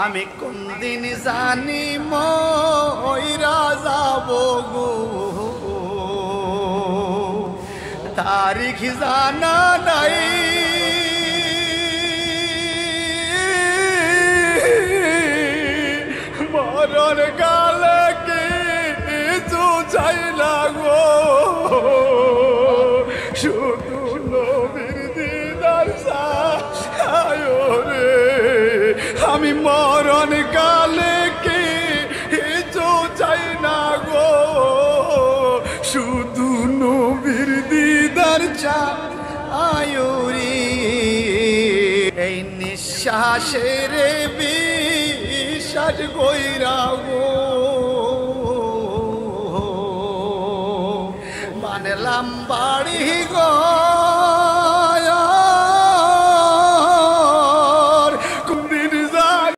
আমি কোন দিন জানি মইরা যাব গো, তারিখ জানা নাই। মরণ কালে কিছু চাই না গো, শুধু নবীর দিদার চাই রে। আমি মরণ কালে কিছু চাই না গো, শুধু নবীর দিদার চাই রে। এই নিঃশ্বাসের বিশ্বাস কইরা গো বানলাম বাড়ি গো।